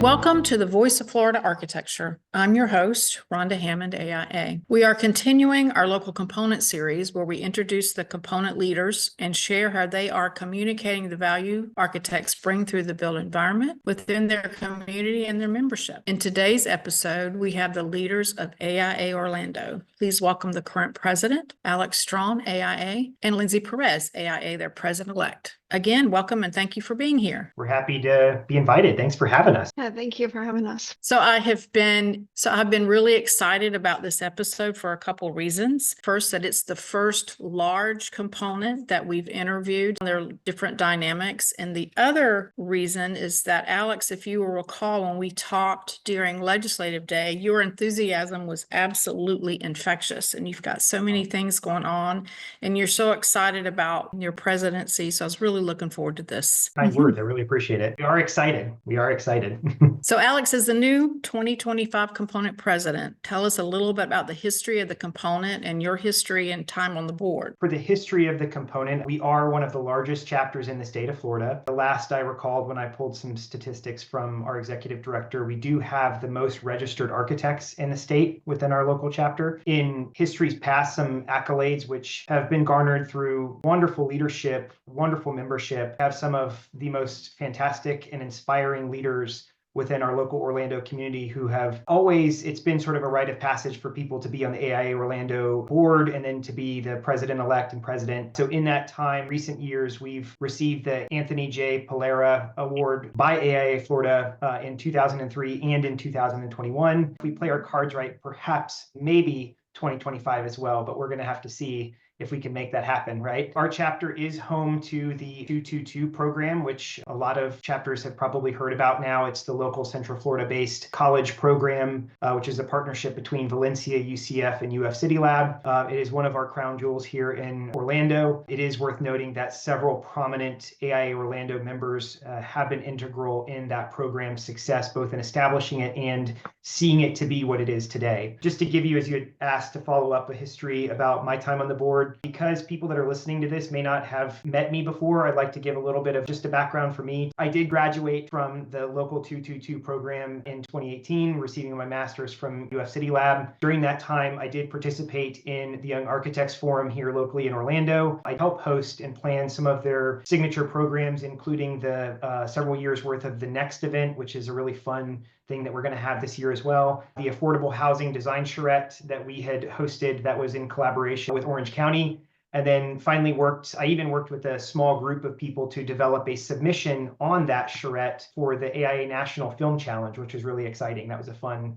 Welcome to the Voice of Florida Architecture. I'm your host, Rhonda Hammond, AIA. We are continuing our local component series where we introduce the component leaders and share how they are communicating the value architects bring through the built environment within their community and their membership. In today's episode, we have the leaders of AIA Orlando. Please welcome the current president, Alex Strawn, AIA, and Lindsay Perez, AIA, their president-elect. Again, welcome and thank you for being here. We're happy to be invited. Thanks for having us. Yeah, thank you for having us. I've been really excited about this episode for a couple reasons. First, that it's the first large component that we've interviewed. There are different dynamics. And the other reason is that, Alex, if you will recall, when we talked during Legislative Day, your enthusiasm was absolutely infectious. And you've got so many things going on and you're so excited about your presidency. So I was really looking forward to this. Kind words. I really appreciate it. We are excited. So Alex, as the new 2025 component president, tell us a little bit about the history of the component and your history and time on the board. For the history of the component, we are one of the largest chapters in the state of Florida. The last I recalled when I pulled some statistics from our executive director, we do have the most registered architects in the state within our local chapter. In history's past, some accolades which have been garnered through wonderful leadership, wonderful membership, have some of the most fantastic and inspiring leaders within our local Orlando community who have always, it's been sort of a rite of passage for people to be on the AIA Orlando board and then to be the president-elect and president. So in that time, recent years, we've received the Anthony J. Palera Award by AIA Florida in 2003 and in 2021. If we play our cards right, perhaps maybe 2025 as well, but we're going to have to see if we can make that happen, right? Our chapter is home to the 222 program, which a lot of chapters have probably heard about now. It's the local Central Florida-based college program, which is a partnership between Valencia, UCF, and UF City Lab. It is one of our crown jewels here in Orlando. It is worth noting that several prominent AIA Orlando members have been integral in that program's success, both in establishing it and seeing it to be what it is today. Just to give you, as you had asked, to follow up a history about my time on the board, because people that are listening to this may not have met me before, I'd like to give a little bit of just a background for me. I did graduate from the local 222 program in 2018, receiving my master's from UF City Lab. During that time, I did participate in the Young Architects Forum here locally in Orlando. I helped host and plan some of their signature programs, including the several years worth of the Next event, which is a really fun thing that we're going to have this year as well. The Affordable Housing Design Charrette that we had hosted that was in collaboration with Orange County. And then finally I even worked with a small group of people to develop a submission on that charrette for the AIA National Film Challenge, which was really exciting. That was a fun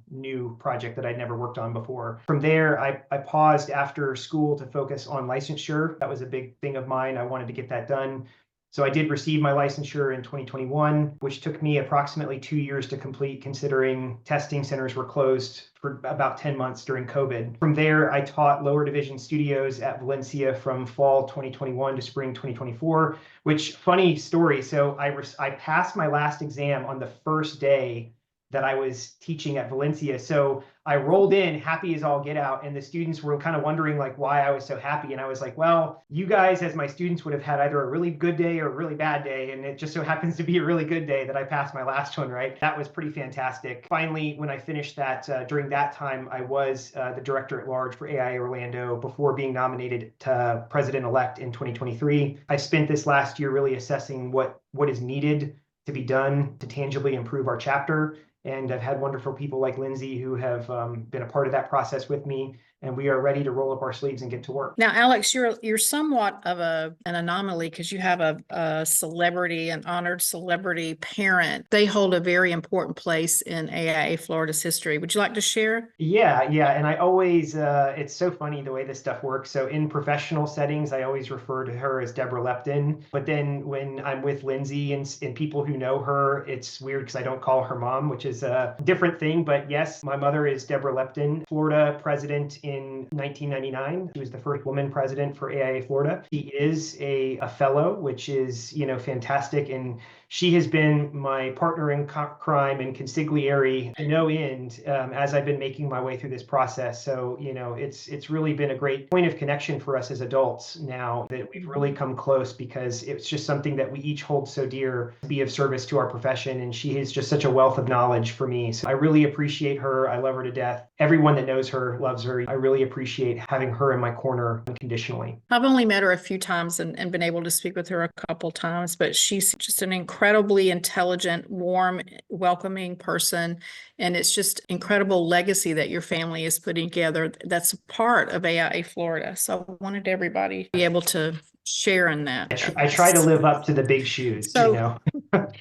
new project that I'd never worked on before. From there, I paused after school to focus on licensure. That was a big thing of mine. I wanted to get that done. So I did receive my licensure in 2021, which took me approximately 2 years to complete, considering testing centers were closed for about 10 months during COVID. From there, I taught lower division studios at Valencia from fall 2021 to spring 2024, which, funny story. So I passed my last exam on the first day that I was teaching at Valencia. So I rolled in happy as all get out, and the students were kind of wondering like why I was so happy. And I was like, well, you guys as my students would have had either a really good day or a really bad day. And it just so happens to be a really good day that I passed my last one, right? That was pretty fantastic. Finally, when I finished that, during that time, I was the director at large for AIA Orlando before being nominated to president-elect in 2023. I spent this last year really assessing what is needed to be done to tangibly improve our chapter. And I've had wonderful people like Lindsay who have been a part of that process with me. And we are ready to roll up our sleeves and get to work. Now, Alex, you're somewhat of an anomaly because you have a celebrity, an honored celebrity parent. They hold a very important place in AIA Florida's history. Would you like to share? Yeah. And I always, it's so funny the way this stuff works. So in professional settings, I always refer to her as Deborah Lepton. But then when I'm with Lindsay and people who know her, it's weird because I don't call her mom, which is is a different thing. But yes, my mother is Deborah Lepton, Florida president in 1999. She was the first woman president for AIA Florida. She is a fellow, which is, fantastic. And she has been my partner in crime and consigliere to no end as I've been making my way through this process. So, it's really been a great point of connection for us as adults now that we've really come close, because it's just something that we each hold so dear to be of service to our profession. And she is just such a wealth of knowledge for me. So I really appreciate her. I love her to death. Everyone that knows her loves her. I really appreciate having her in my corner unconditionally. I've only met her a few times and been able to speak with her a couple times, but she's just an incredibly intelligent, warm, welcoming person. And it's just incredible legacy that your family is putting together. That's a part of AIA Florida. So I wanted everybody to be able to share in that. I try to live up to the big shoes, So,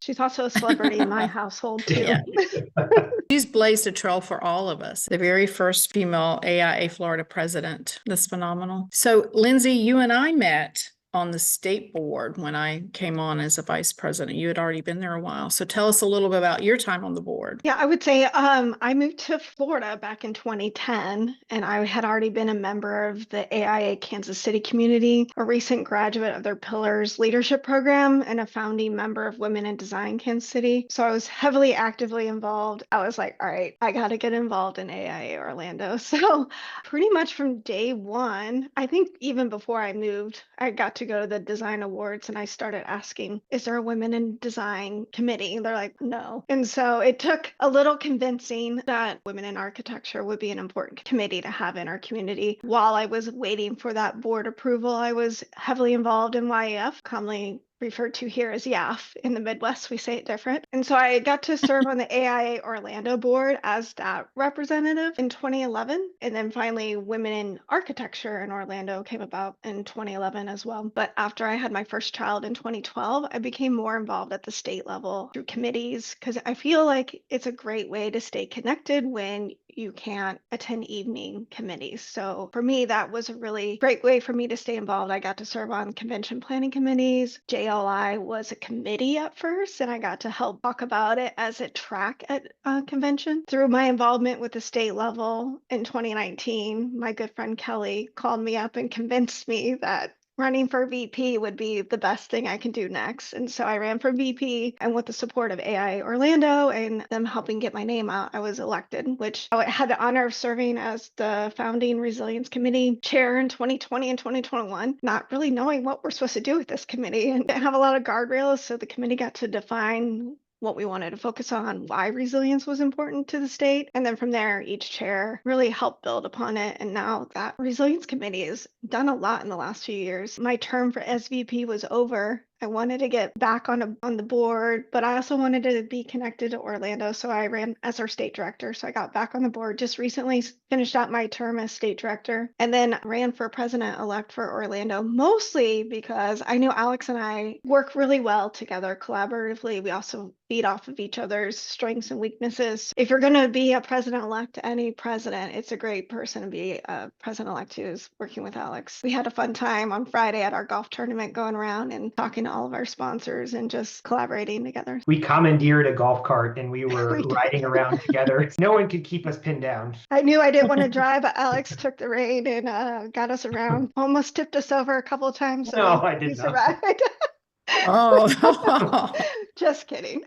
She's also a celebrity in my household too. Yeah. She's blazed a trail for all of us. The very first female AIA Florida president. That's phenomenal. So, Lindsay, you and I met on the state board when I came on as a vice president. You had already been there a while. So tell us a little bit about your time on the board. Yeah, I would say I moved to Florida back in 2010, and I had already been a member of the AIA Kansas City community, a recent graduate of their Pillars leadership program, and a founding member of Women in Design Kansas City. So I was heavily actively involved. I was like, all right, I got to get involved in AIA Orlando. So pretty much from day one, I think even before I moved, I got to go to the design awards and I started asking, is there a women in design committee? And they're like, no. And so it took a little convincing that women in architecture would be an important committee to have in our community. While I was waiting for that board approval, I was heavily involved in YAF, commonly referred to here as YAF. In the Midwest, we say it different. And so I got to serve on the AIA Orlando board as that representative in 2011. And then finally, Women in Architecture in Orlando came about in 2011 as well. But after I had my first child in 2012, I became more involved at the state level through committees, because I feel like it's a great way to stay connected when you can't attend evening committees. So for me, that was a really great way for me to stay involved. I got to serve on convention planning committees. JLI was a committee at first, and I got to help talk about it as a track at a convention. Through my involvement with the state level in 2019, my good friend Kelly called me up and convinced me that running for VP would be the best thing I can do next. And so I ran for VP, and with the support of AIA Orlando and them helping get my name out, I was elected, which I had the honor of serving as the founding Resilience Committee chair in 2020 and 2021, not really knowing what we're supposed to do with this committee and didn't have a lot of guardrails. So the committee got to define what we wanted to focus on, why resilience was important to the state. And then from there, each chair really helped build upon it. And now that resilience committee has done a lot in the last few years. My term for SVP was over. I wanted to get back on the board, but I also wanted to be connected to Orlando. So I ran as our state director. So I got back on the board, just recently finished out my term as state director, and then ran for president-elect for Orlando, mostly because I knew Alex and I work really well together collaboratively. We also feed off of each other's strengths and weaknesses. If you're going to be a president-elect, any president, it's a great person to be a president-elect who's working with Alex. We had a fun time on Friday at our golf tournament going around and talking to all of our sponsors and just collaborating together. We commandeered a golf cart and we were riding around together. No one could keep us pinned down. I knew I didn't want to drive, but Alex took the rein and got us around. Almost tipped us over a couple of times. So no, I did not. Oh, just kidding.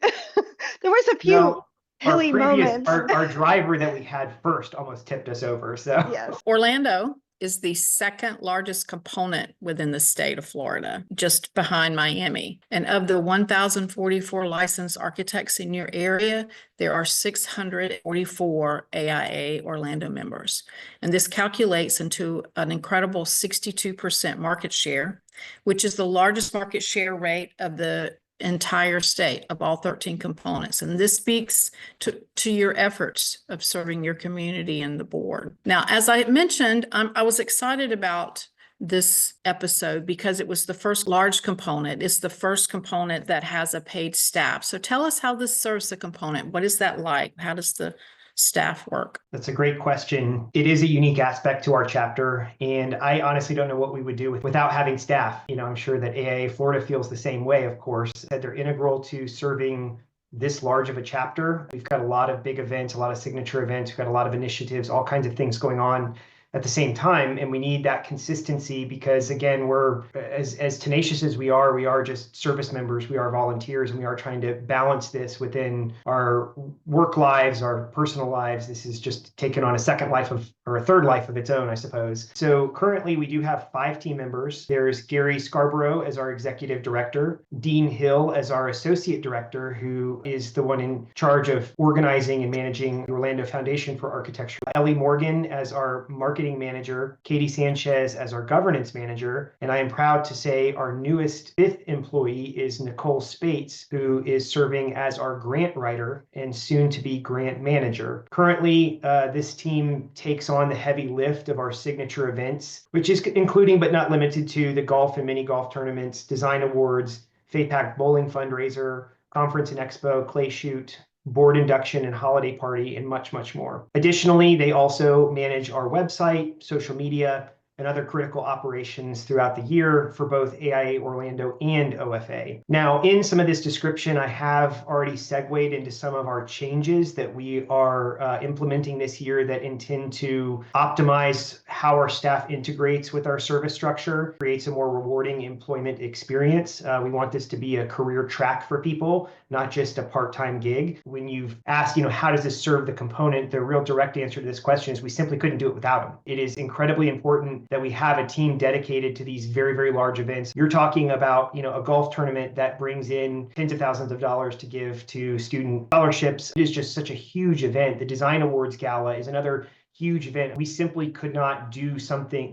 There was a few hilly moments. Our driver that we had first almost tipped us over. So yes. Orlando is the second largest component within the state of Florida, just behind Miami. And of the 1,044 licensed architects in your area, there are 644 AIA Orlando members. And this calculates into an incredible 62% market share, which is the largest market share rate of the entire state of all 13 components. And this speaks to your efforts of serving your community and the board. Now, as I mentioned, I was excited about this episode because it was the first large component. It's the first component that has a paid staff. So tell us how this serves the component. What is that like? How does the staff work? That's a great question. It is a unique aspect to our chapter, and I honestly don't know what we would do without having staff. I'm sure that AIA Florida feels the same way, of course, that they're integral to serving this large of a chapter. We've got a lot of big events, a lot of signature events. We've got a lot of initiatives, all kinds of things going on at the same time, and we need that consistency because, again, we're as tenacious as we are just service members, we are volunteers, and we are trying to balance this within our work lives, our personal lives. This is just taken on a second life or a third life of its own, I suppose. So currently we do have 5 team members. There's Gary Scarborough as our executive director, Dean Hill as our associate director, who is the one in charge of organizing and managing the Orlando Foundation for Architecture, Ellie Morgan as our marketing manager, Katie Sanchez as our governance manager, and I am proud to say our newest 5th employee is Nicole Spates, who is serving as our grant writer and soon to be grant manager. Currently, this team takes on the heavy lift of our signature events, which is including but not limited to the golf and mini golf tournaments, design awards, FAPAC bowling fundraiser, conference and expo, clay shoot, board induction and holiday party, and much, much more. Additionally, they also manage our website, social media, and other critical operations throughout the year for both AIA Orlando and OFA. Now, in some of this description, I have already segued into some of our changes that we are implementing this year that intend to optimize how our staff integrates with our service structure, creates a more rewarding employment experience. We want this to be a career track for people, not just a part-time gig. When you've asked, how does this serve the component, the real direct answer to this question is we simply couldn't do it without them. It is incredibly important that we have a team dedicated to these very, very large events. You're talking about, a golf tournament that brings in tens of thousands of dollars to give to student scholarships. It is just such a huge event. The Design Awards Gala is another huge event. We simply could not do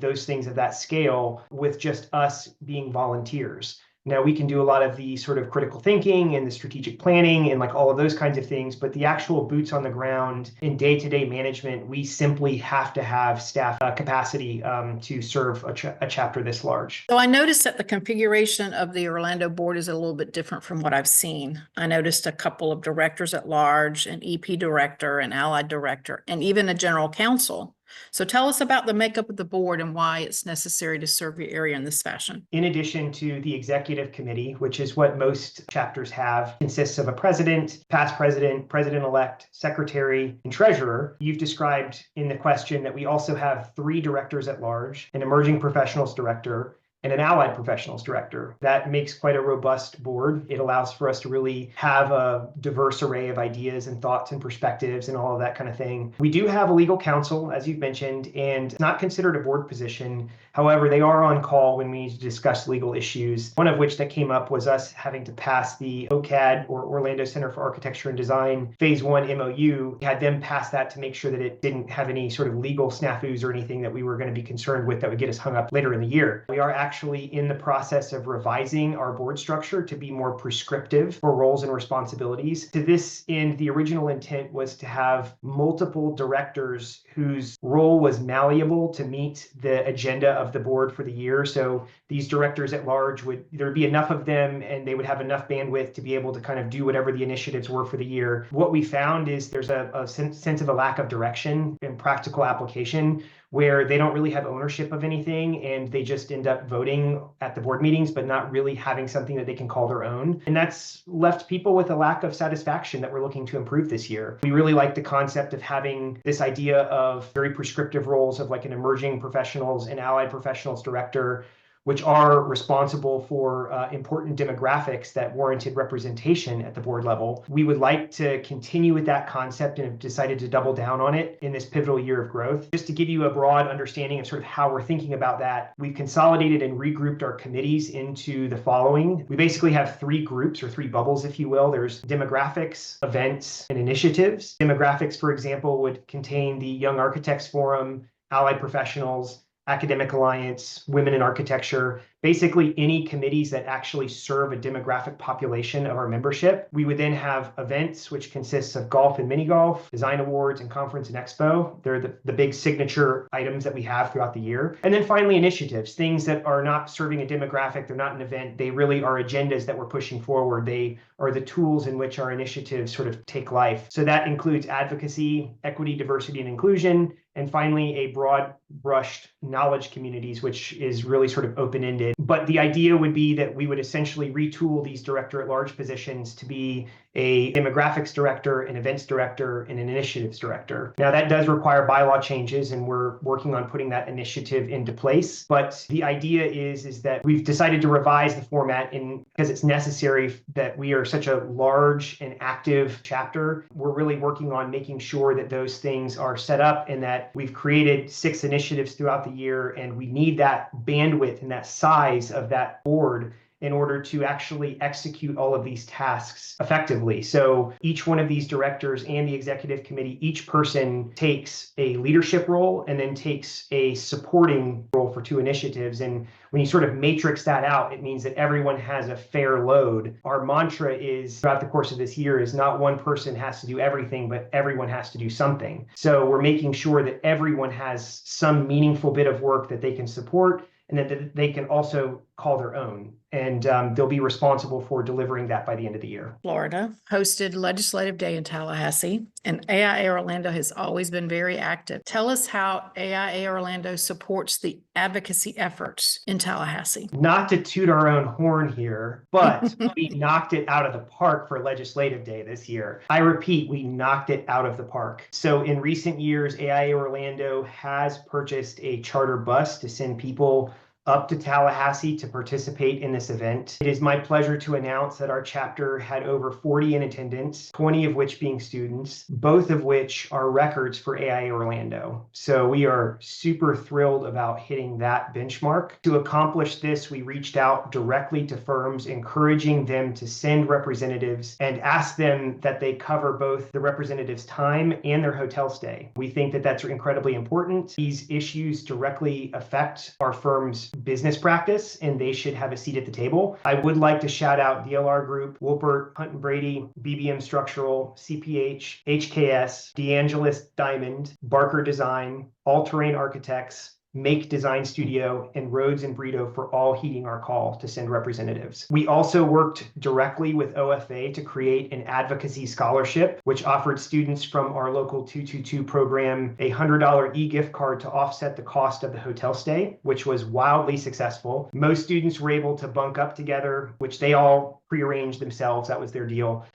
those things at that scale with just us being volunteers. Now, we can do a lot of the sort of critical thinking and the strategic planning and like all of those kinds of things, but the actual boots on the ground in day-to-day management, we simply have to have staff capacity to serve a chapter this large. So I noticed that the configuration of the Orlando board is a little bit different from what I've seen. I noticed a couple of directors at large, an EP director, an allied director, and even a general counsel. So tell us about the makeup of the board and why it's necessary to serve your area in this fashion. In addition to the executive committee, which is what most chapters have, consists of a president, past president, president-elect, secretary, and treasurer. You've described in the question that we also have 3 directors at large, an emerging professionals director, and an allied professionals director. That makes quite a robust board. It allows for us to really have a diverse array of ideas and thoughts and perspectives and all of that kind of thing. We do have a legal counsel, as you've mentioned, and it's not considered a board position. However, they are on call when we need to discuss legal issues, one of which that came up was us having to pass the OCAD, or Orlando Center for Architecture and Design, Phase 1 MOU. We had them pass that to make sure that it didn't have any sort of legal snafus or anything that we were going to be concerned with that would get us hung up later in the year. We are actually in the process of revising our board structure to be more prescriptive for roles and responsibilities. To this end, the original intent was to have multiple directors whose role was malleable to meet the agenda of the board for the year. So these directors at large there'd be enough of them and they would have enough bandwidth to be able to kind of do whatever the initiatives were for the year. What we found is there's a sense of a lack of direction and practical application where they don't really have ownership of anything and they just end up voting at the board meetings, but not really having something that they can call their own. And that's left people with a lack of satisfaction that we're looking to improve this year. We really like the concept of having this idea of very prescriptive roles of like an emerging professionals and allied professionals director, which are responsible for important demographics that warranted representation at the board level. We would like to continue with that concept and have decided to double down on it in this pivotal year of growth. Just to give you a broad understanding of sort of how we're thinking about that, we've consolidated and regrouped our committees into the following. We basically have 3 groups or 3 bubbles, if you will. There's demographics, events, and initiatives. Demographics, for example, would contain the Young Architects Forum, allied professionals, Academic Alliance, Women in Architecture, basically any committees that actually serve a demographic population of our membership. We would then have events, which consists of golf and mini golf, design awards, and conference and expo. They're the big signature items that we have throughout the year. And then finally, initiatives, things that are not serving a demographic, they're not an event, they really are agendas that we're pushing forward. They are the tools in which our initiatives sort of take life. So that includes advocacy, equity, diversity, and inclusion, and finally, a broad brushed knowledge communities, which is really sort of open-ended needed. But the idea would be that we would essentially retool these director-at-large positions to be a demographics director, an events director, and an initiatives director. Now, that does require bylaw changes, and we're working on putting that initiative into place. But the idea is that we've decided to revise the format because it's necessary that we are such a large and active chapter. We're really working on making sure that those things are set up and that we've created 6 initiatives throughout the year, and we need that bandwidth and that size of that board in order to actually execute all of these tasks effectively. So each one of these directors and the executive committee, each person takes a leadership role and then takes a supporting role for 2 initiatives. And when you sort of matrix that out, it means that everyone has a fair load. Our mantra is throughout the course of this year is not one person has to do everything, but everyone has to do something. So we're making sure that everyone has some meaningful bit of work that they can support and that they can also call their own. And they'll be responsible for delivering that by the end of the year. Florida hosted Legislative Day in Tallahassee, and AIA Orlando has always been very active. Tell us how AIA Orlando supports the advocacy efforts in Tallahassee. Not to toot our own horn here, but we knocked it out of the park for Legislative Day this year. I repeat, we knocked it out of the park. So in recent years, AIA Orlando has purchased a charter bus to send people up to Tallahassee to participate in this event. It is my pleasure to announce that our chapter had over 40 in attendance, 20 of which being students, both of which are records for AIA Orlando. So we are super thrilled about hitting that benchmark. To accomplish this, we reached out directly to firms, encouraging them to send representatives and ask them that they cover both the representatives' time and their hotel stay. We think that that's incredibly important. These issues directly affect our firm's business practice, and they should have a seat at the table. I would like to shout out DLR Group, Wolpert, Hunt & Brady, BBM Structural, CPH, HKS, DeAngelis Diamond, Barker Design, All Terrain Architects, Make Design Studio, and Rhodes and Brito for all heeding our call to send representatives. We also worked directly with OFA to create an advocacy scholarship, which offered students from our local 222 program a $100 e-gift card to offset the cost of the hotel stay, which was wildly successful. Most students were able to bunk up together, which they all prearranged themselves. That was their deal.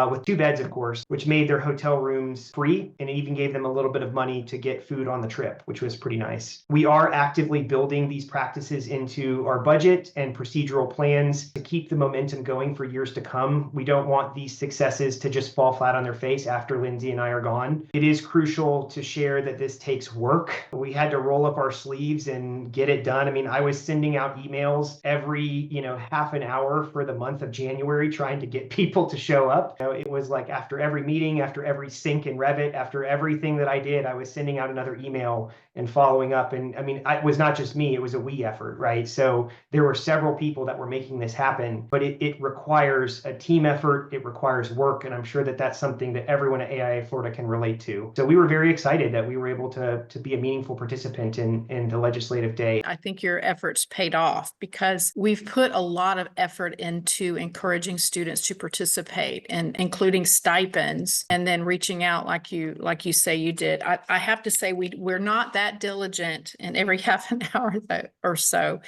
With 2 beds, of course, which made their hotel rooms free, and it even gave them a little bit of money to get food on the trip, which was pretty nice. We are actively building these practices into our budget and procedural plans to keep the momentum going for years to come. We don't want these successes to just fall flat on their face after Lindsay and I are gone. It is crucial to share that this takes work. We had to roll up our sleeves and get it done. I mean, I was sending out emails every, half an hour for the month of January trying to get people to show up. It was like after every meeting, after every sync in Revit, after everything that I did, I was sending out another email and following up. And I mean, it was not just me, it was a we effort, right? So there were several people that were making this happen, but it requires a team effort, it requires work, and I'm sure that that's something that everyone at AIA Florida can relate to. So we were very excited that we were able to be a meaningful participant in the Legislative Day. I think your efforts paid off because we've put a lot of effort into encouraging students to participate and including stipends and then reaching out like you say you did. I have to say we're not that diligent in every half an hour or so.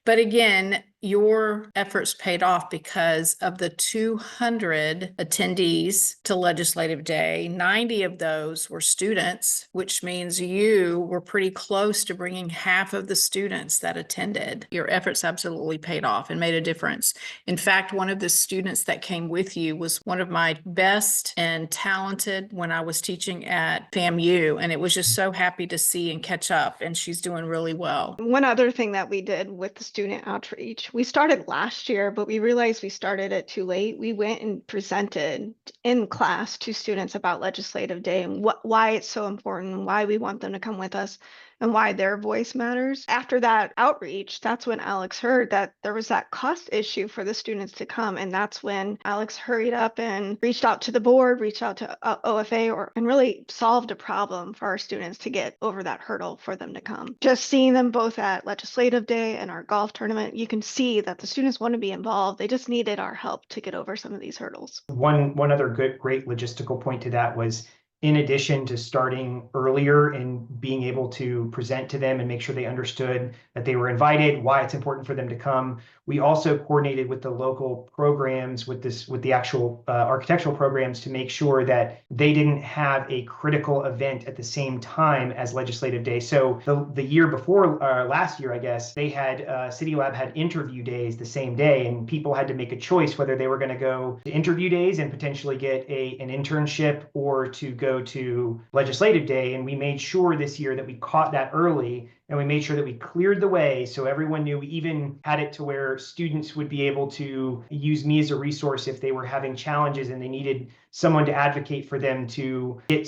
But again, your efforts paid off because of the 200 attendees to Legislative Day. 90 of those were students, which means you were pretty close to bringing half of the students that attended. Your efforts absolutely paid off and made a difference. In fact, one of the students that came with you was one of my best and talented when I was teaching at FAMU, and it was just so happy to see and catch up, and she's doing really well. One other thing that we did with the student outreach, we started last year, but we realized we started it too late. We went and presented in class to students about Legislative Day and why it's so important, why we want them to come with us, and why their voice matters. After that outreach, that's when Alex heard that there was that cost issue for the students to come. And that's when Alex hurried up and reached out to the board, reached out to OFA, and really solved a problem for our students to get over that hurdle for them to come. Just seeing them both at Legislative Day and our golf tournament, you can see that the students want to be involved. They just needed our help to get over some of these hurdles. One other great logistical point to that was in addition to starting earlier and being able to present to them and make sure they understood that they were invited, why it's important for them to come, we also coordinated with the local programs with the actual architectural programs to make sure that they didn't have a critical event at the same time as Legislative Day. So the year before, last year, I guess, they had City Lab had interview days the same day, and people had to make a choice whether they were going to go to interview days and potentially get an internship or to go to Legislative Day. And we made sure this year that we caught that early, and we made sure that we cleared the way so everyone knew. We even had it to where students would be able to use me as a resource if they were having challenges and they needed someone to advocate for them to get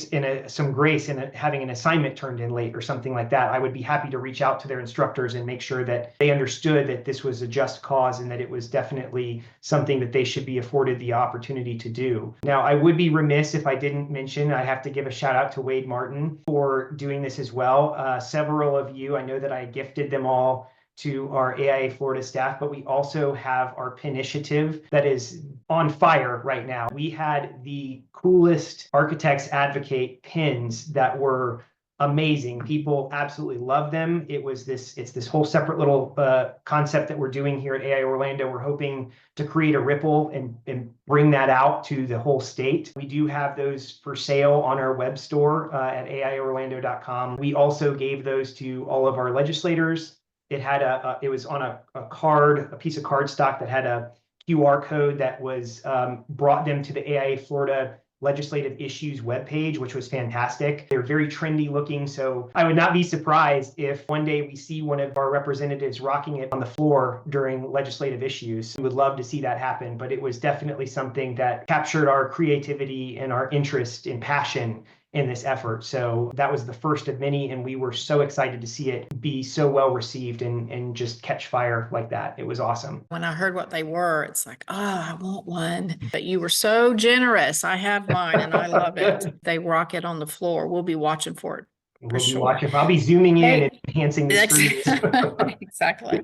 some grace in having an assignment turned in late or something like that. I would be happy to reach out to their instructors and make sure that they understood that this was a just cause and that it was definitely something that they should be afforded the opportunity to do. Now, I would be remiss if I didn't mention, I have to give a shout out to Wade Martin for doing this as well. Several of you, I know that I gifted them all to our AIA Florida staff, but we also have our PIN initiative that is on fire right now. We had the coolest Architects Advocate pins that were amazing. People absolutely love them. It's this whole separate little concept that we're doing here at AIA Orlando. We're hoping to create a ripple and bring that out to the whole state. We do have those for sale on our web store at aiaorlando.com. We also gave those to all of our legislators. It was on a piece of cardstock that had a QR code that was brought them to the AIA Florida Legislative Issues webpage, which was fantastic. They're very trendy looking, so I would not be surprised if one day we see one of our representatives rocking it on the floor during legislative issues. We would love to see that happen, but it was definitely something that captured our creativity and our interest and passion in this effort. So that was the first of many, and we were so excited to see it be so well received and just catch fire like that. It was awesome. When I heard what they were, it's like, oh, I want one. But you were so generous. I have mine and I love it. They rock it on the floor. We'll be watching for it. We'll be watching. I'll be zooming in and enhancing the screen. Exactly.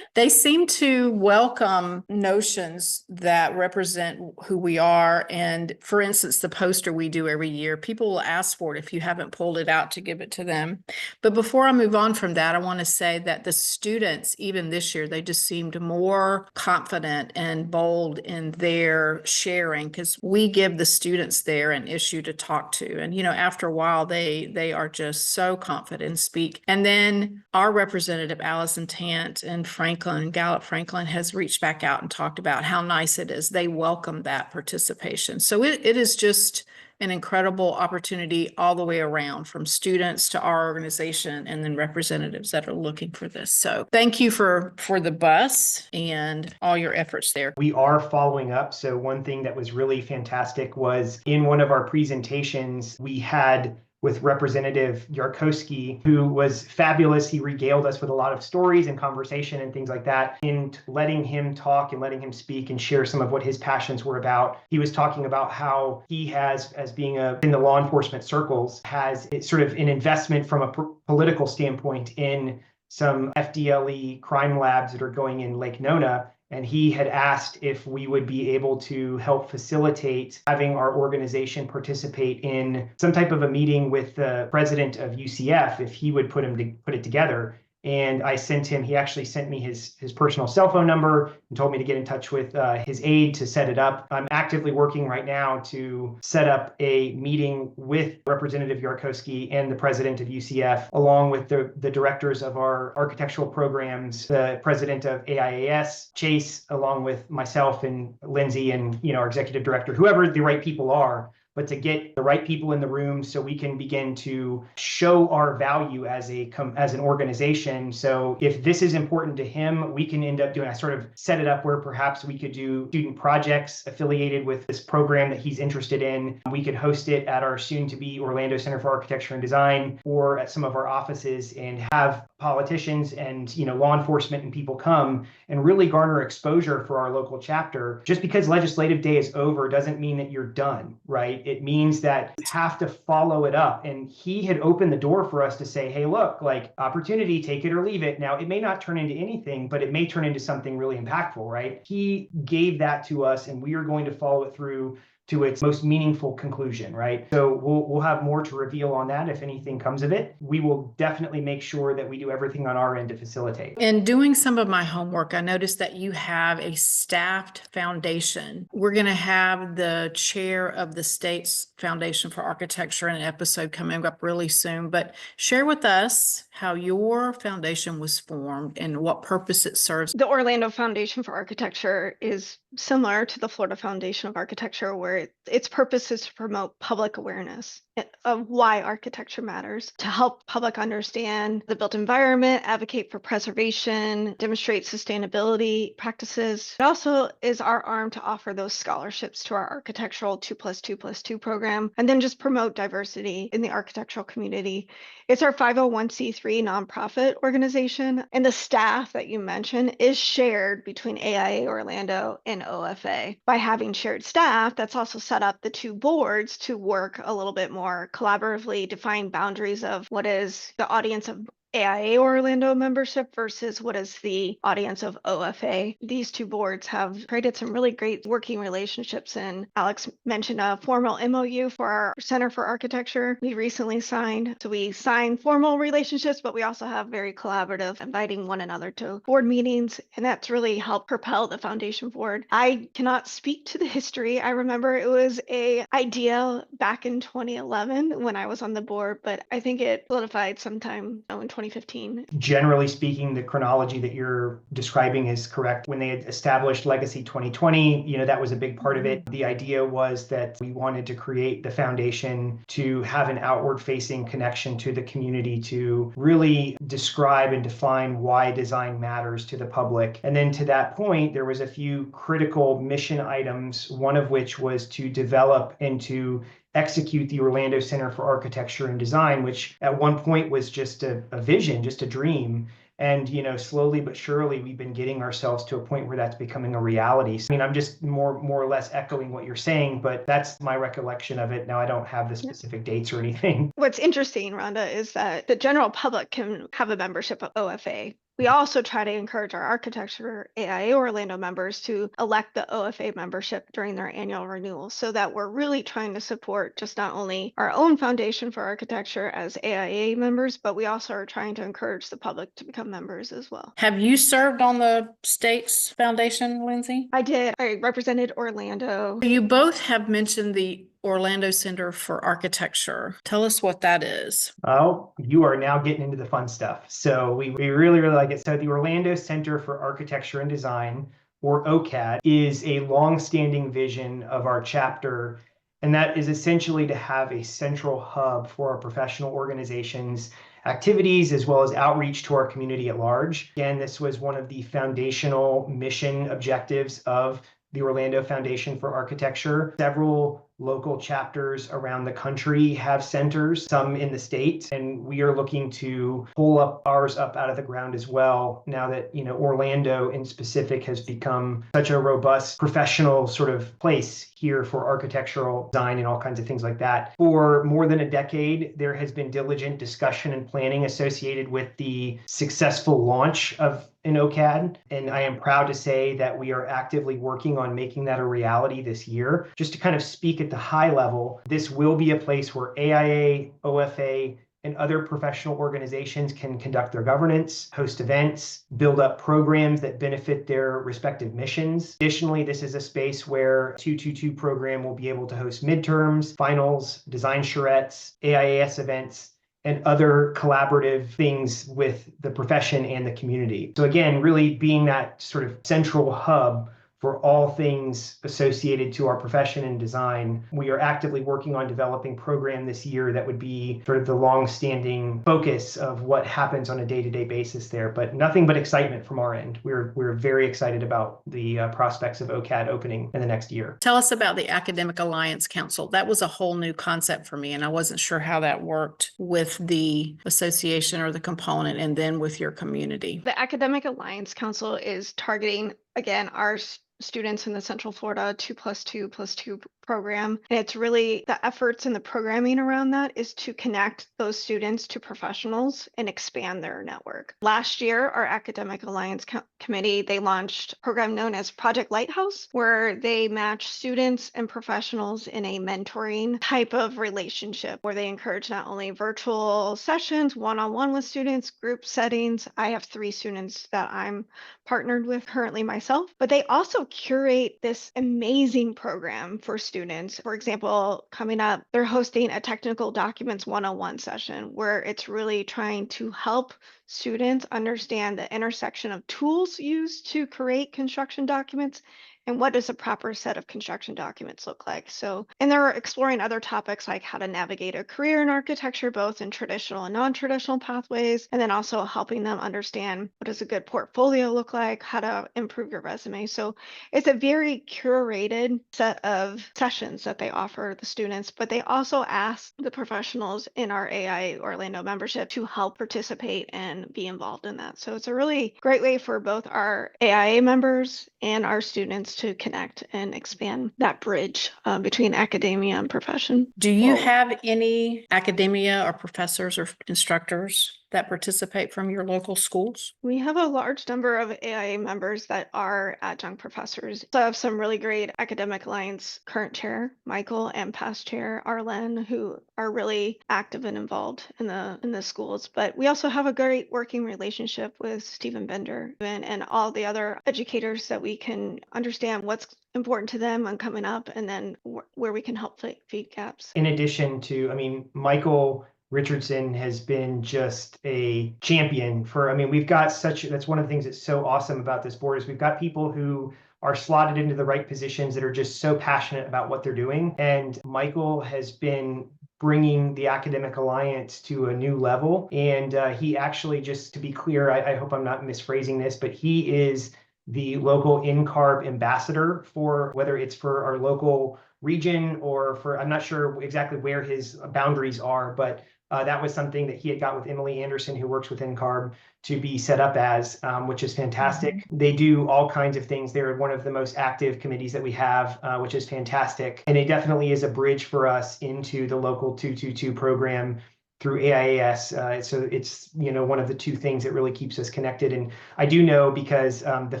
They seem to welcome notions that represent who we are. And for instance, the poster we do every year, people will ask for it if you haven't pulled it out to give it to them. But before I move on from that, I want to say that the students, even this year, they just seemed more confident and bold in their sharing because we give the students there an issue to talk to. And, after a while, they are just so confident and speak. And then our representative, Allison Tant in Franklin, Gallup Franklin, has reached back out and talked about how nice it is. They welcome that participation. So it is just an incredible opportunity all the way around, from students to our organization and then representatives that are looking for this. So thank you for the bus and all your efforts there. We are following up. So one thing that was really fantastic was in one of our presentations, we had with Representative Yarkowski, who was fabulous. He regaled us with a lot of stories and conversation and things like that. And letting him talk and letting him speak and share some of what his passions were about, he was talking about how he has, as being in the law enforcement circles, has sort of an investment from a political standpoint in some FDLE crime labs that are going in Lake Nona. And he had asked if we would be able to help facilitate having our organization participate in some type of a meeting with the president of UCF, if he would put it together. And I sent him, he actually sent me his personal cell phone number and told me to get in touch with his aide to set it up. I'm actively working right now to set up a meeting with Representative Yarkowski and the president of UCF, along with the directors of our architectural programs, the president of AIAS, Chase, along with myself and Lindsay and our executive director, whoever the right people are, but to get the right people in the room so we can begin to show our value as an organization. So if this is important to him, we can end up doing, I sort of set it up where perhaps we could do student projects affiliated with this program that he's interested in. We could host it at our soon-to-be Orlando Center for Architecture and Design or at some of our offices and have politicians and law enforcement and people come and really garner exposure for our local chapter. Just because Legislative Day is over doesn't mean that you're done, right? It means that you have to follow it up. And he had opened the door for us to say, hey, look, like opportunity, take it or leave it. Now, it may not turn into anything, but it may turn into something really impactful, right? He gave that to us and we are going to follow it through to its most meaningful conclusion, right? So we'll have more to reveal on that if anything comes of it. We will definitely make sure that we do everything on our end to facilitate. In doing some of my homework, I noticed that you have a staffed foundation. We're going to have the chair of the state's Foundation for Architecture in an episode coming up really soon, but share with us how your foundation was formed and what purpose it serves. The Orlando Foundation for Architecture is similar to the Florida Foundation of Architecture, where its purpose is to promote public awareness of why architecture matters, to help public understand the built environment, advocate for preservation, demonstrate sustainability practices. It also is our arm to offer those scholarships to our architectural 2+2+2 program, and then just promote diversity in the architectural community. It's our 501c3 nonprofit organization, and the staff that you mentioned is shared between AIA Orlando and OFA. By having shared staff, that's also set up the two boards to work a little bit more collaboratively, define boundaries of what is the audience of AIA Orlando membership versus what is the audience of OFA. These two boards have created some really great working relationships, and Alex mentioned a formal MOU for our Center for Architecture we recently signed. So we sign formal relationships, but we also have very collaborative, inviting one another to board meetings, and that's really helped propel the foundation forward. I cannot speak to the history. I remember it was an idea back in 2011 when I was on the board, but I think it solidified sometime in 2015. Generally speaking, the chronology that you're describing is correct. When they had established Legacy 2020, that was a big part of it. The idea was that we wanted to create the foundation to have an outward-facing connection to the community, to really describe and define why design matters to the public. And then to that point, there was a few critical mission items, one of which was to develop and to execute the Orlando Center for Architecture and Design, which at one point was just a vision, just a dream. And, slowly but surely, we've been getting ourselves to a point where that's becoming a reality. So, I'm just more or less echoing what you're saying, but that's my recollection of it. Now, I don't have the specific dates or anything. What's interesting, Rhonda, is that the general public can have a membership of OFA. We also try to encourage our architecture AIA Orlando members to elect the OFA membership during their annual renewal, so that we're really trying to support just not only our own Foundation for Architecture as AIA members, but we also are trying to encourage the public to become members as well. Have you served on the state's foundation, Lindsay? I did. I represented Orlando. You both have mentioned the Orlando Center for Architecture. Tell us what that is. Oh, you are now getting into the fun stuff. So we really, really like it. So the Orlando Center for Architecture and Design, or OCAD, is a long-standing vision of our chapter, and that is essentially to have a central hub for our professional organizations' activities as well as outreach to our community at large. Again, this was one of the foundational mission objectives of the Orlando Foundation for Architecture. Several local chapters around the country have centers, some in the state, and we are looking to pull ours up out of the ground as well now that, Orlando in specific has become such a robust professional sort of place here for architectural design and all kinds of things like that. For more than a decade, there has been diligent discussion and planning associated with the successful launch of an OCAD, and I am proud to say that we are actively working on making that a reality this year. Just to kind of speak at the high level, this will be a place where AIA, OFA, and other professional organizations can conduct their governance, host events, build up programs that benefit their respective missions. Additionally, this is a space where 222 program will be able to host midterms, finals, design charrettes, AIAS events, and other collaborative things with the profession and the community. So again, really being that sort of central hub for all things associated to our profession and design. We are actively working on developing a program this year that would be sort of the long-standing focus of what happens on a day-to-day basis there, but nothing but excitement from our end. We're very excited about the prospects of OCAD opening in the next year. Tell us about the Academic Alliance Council. That was a whole new concept for me, and I wasn't sure how that worked with the association or the component and then with your community. The Academic Alliance Council is targeting, again, our students in the Central Florida 2+2+2 program. And it's really the efforts and the programming around that is to connect those students to professionals and expand their network. Last year, our Academic Alliance Committee, they launched a program known as Project Lighthouse, where they match students and professionals in a mentoring type of relationship where they encourage not only virtual sessions, one-on-one with students, group settings. I have 3 students that I'm partnered with currently myself, but they also curate this amazing program for students. For example, coming up, they're hosting a technical documents 101 session where it's really trying to help students understand the intersection of tools used to create construction documents and what does a proper set of construction documents look like. So, and they're exploring other topics like how to navigate a career in architecture, both in traditional and non-traditional pathways, and then also helping them understand what does a good portfolio look like, how to improve your resume. So it's a very curated set of sessions that they offer the students, but they also ask the professionals in our AIA Orlando membership to help participate and be involved in that. So it's a really great way for both our AIA members and our students to connect and expand that bridge between academia and profession. Do you have any academia or professors or instructors that participate from your local schools? We have a large number of AIA members that are adjunct professors. So I have some really great Academic Alliance current chair, Michael, and past chair, Arlen, who are really active and involved in the schools. But we also have a great working relationship with Stephen Bender and all the other educators that we can understand what's important to them and coming up, and then where we can help feed gaps. In addition to, Michael Richardson has been just a champion for, we've got that's one of the things that's so awesome about this board is we've got people who are slotted into the right positions that are just so passionate about what they're doing. And Michael has been bringing the Academic Alliance to a new level. And he actually, just to be clear, I hope I'm not misphrasing this, but he is the local NCARB ambassador for whether it's for our local region or for, I'm not sure exactly where his boundaries are, but that was something that he had got with Emily Anderson, who works with NCARB, to be set up as, which is fantastic. Mm-hmm. They do all kinds of things. They're one of the most active committees that we have, which is fantastic. And it definitely is a bridge for us into the local 222 program through AIAS. So it's, one of the 2 things that really keeps us connected. And I do know because the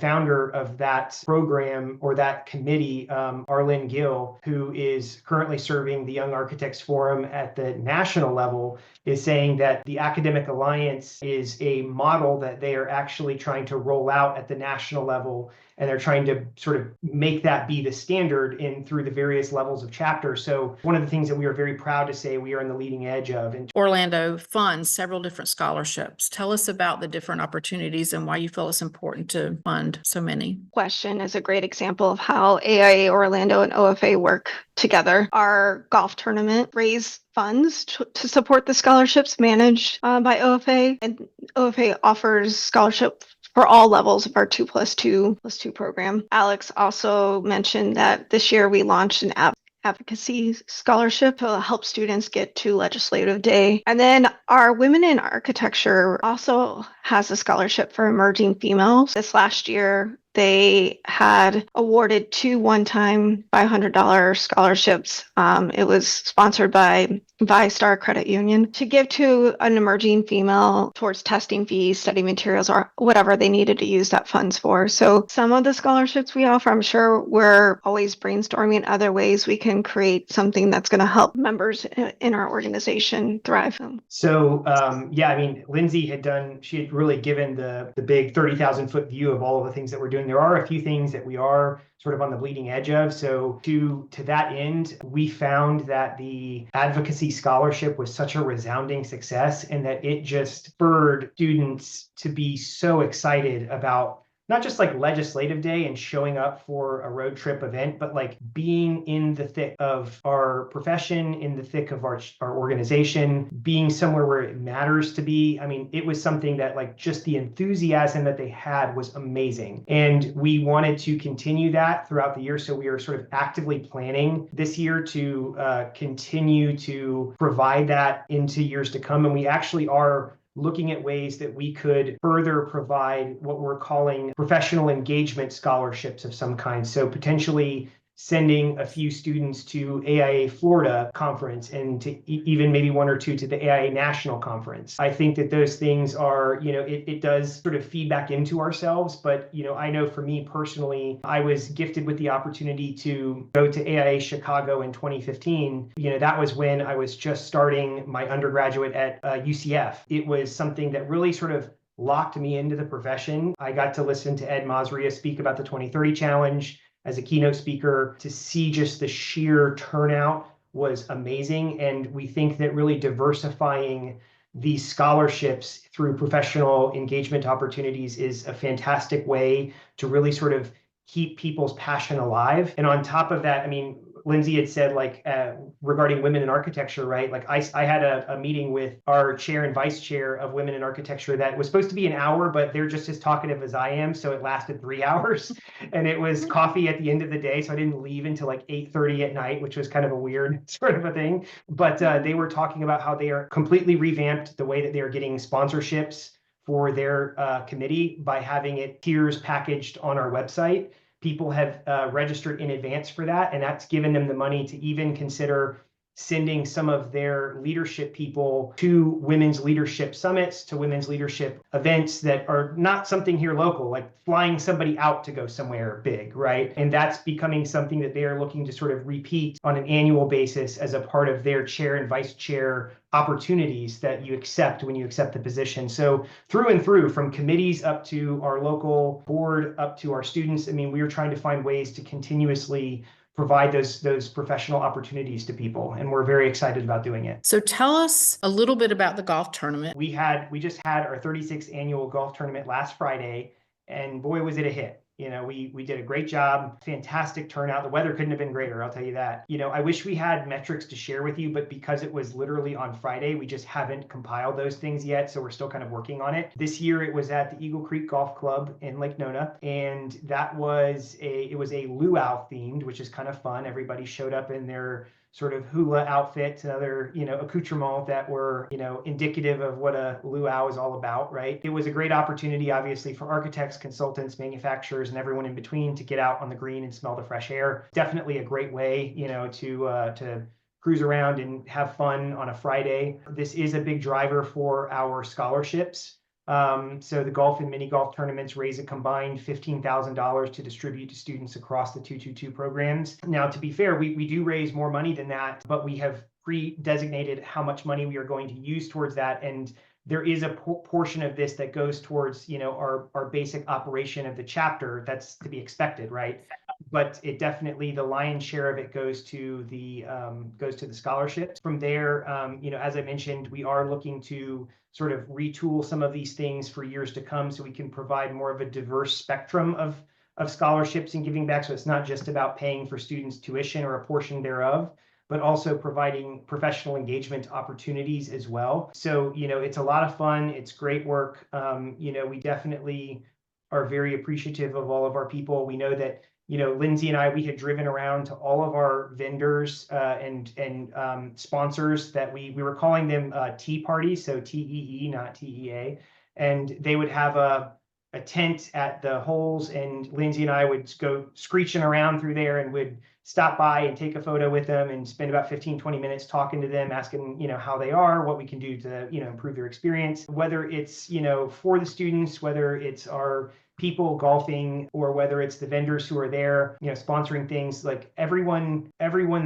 founder of that program or that committee, Arlen Gill, who is currently serving the Young Architects Forum at the national level, is saying that the Academic Alliance is a model that they are actually trying to roll out at the national level. And they're trying to sort of make that be the standard through the various levels of chapters. So one of the things that we are very proud to say we are in the leading edge of. Orlando funds several different scholarships. Tell us about the different opportunities and why you feel it's important to fund so many. Question is a great example of how AIA Orlando and OFA work together. Our golf tournament raised funds to support the scholarships managed by OFA, and OFA offers scholarship for all levels of our 2+2+2 program. Alex also mentioned that this year we launched an advocacy scholarship to help students get to legislative day. And then our Women in Architecture also has a scholarship for emerging females. This last year, they had awarded 2 one-time $500 scholarships. It was sponsored by ViStar Credit Union to give to an emerging female towards testing fees, study materials, or whatever they needed to use that funds for. So some of the scholarships we offer, I'm sure we're always brainstorming other ways we can create something that's going to help members in our organization thrive. So, Lindsay she had really given the big 30,000 foot view of all of the things that we're doing. There are a few things that we are sort of on the bleeding edge of. So to that end, we found that the advocacy scholarship was such a resounding success and that it just spurred students to be so excited about not just like legislative day and showing up for a road trip event, but like being in the thick of our profession, in the thick of our organization, being somewhere where it matters to be. It was something that like just the enthusiasm that they had was amazing. And we wanted to continue that throughout the year. So we are sort of actively planning this year to continue to provide that into years to come. And we actually are looking at ways that we could further provide what we're calling professional engagement scholarships of some kind. So potentially sending a few students to AIA Florida conference and to even maybe one or two to the AIA National Conference. I think that those things are, it does sort of feed back into ourselves. But, I know for me personally, I was gifted with the opportunity to go to AIA Chicago in 2015. That was when I was just starting my undergraduate at UCF. It was something that really sort of locked me into the profession. I got to listen to Ed Masria speak about the 2030 Challenge as a keynote speaker. To see just the sheer turnout was amazing. And we think that really diversifying these scholarships through professional engagement opportunities is a fantastic way to really sort of keep people's passion alive. And on top of that, I mean, Lindsay had said, regarding women in architecture, right? Like I had a meeting with our chair and vice chair of women in architecture that was supposed to be an hour, but they're just as talkative as I am. So it lasted 3 hours, and it was coffee at the end of the day. So I didn't leave until like 8:30 at night, which was kind of a weird sort of a thing. But they were talking about how they are completely revamped the way that they are getting sponsorships for their committee by having it tiers packaged on our website. People have registered in advance for that, and that's given them the money to even consider sending some of their leadership people to women's leadership summits, to women's leadership events that are not something here local, like flying somebody out to go somewhere big, right? And that's becoming something that they are looking to sort of repeat on an annual basis as a part of their chair and vice chair opportunities that you accept when you accept the position. So through and through, from committees up to our local board, up to our students, I mean, we are trying to find ways to continuously provide those professional opportunities to people, and we're very excited about doing it. So tell us a little bit about the golf tournament. We just had our 36th annual golf tournament last Friday, and boy, was it a hit. We did a great job, fantastic turnout. The weather couldn't have been greater, I'll tell you that. I wish we had metrics to share with you, but because it was literally on Friday, we just haven't compiled those things yet. So we're still kind of working on it. This year it was at the Eagle Creek Golf Club in Lake Nona, and it was a luau themed, which is kind of fun. Everybody showed up in their sort of hula outfits and other, accoutrements that were, indicative of what a luau is all about, right? It was a great opportunity, obviously, for architects, consultants, manufacturers, and everyone in between to get out on the green and smell the fresh air. Definitely a great way, to cruise around and have fun on a Friday. This is a big driver for our scholarships. So the golf and mini golf tournaments raise a combined $15,000 to distribute to students across the 222 programs. Now, to be fair, we do raise more money than that, but we have pre-designated how much money we are going to use towards that. And there is a portion of this that goes towards, our basic operation of the chapter. That's to be expected, right? But it definitely, the lion's share of it goes to the scholarships. From there, as I mentioned, we are looking to sort of retool some of these things for years to come, so we can provide more of a diverse spectrum of scholarships and giving back. So it's not just about paying for students' tuition or a portion thereof, but also providing professional engagement opportunities as well. So, it's a lot of fun. It's great work. We definitely are very appreciative of all of our people. We know that, Lindsay and I, we had driven around to all of our vendors and sponsors that we were calling them tea parties, so TEE, not TEA. And they would have a tent at the holes, and Lindsay and I would go screeching around through there and would stop by and take a photo with them and spend about 15-20 minutes talking to them, asking, how they are, what we can do to, improve their experience, whether it's, for the students, whether it's our people golfing, or whether it's the vendors who are there, sponsoring things. Like everyone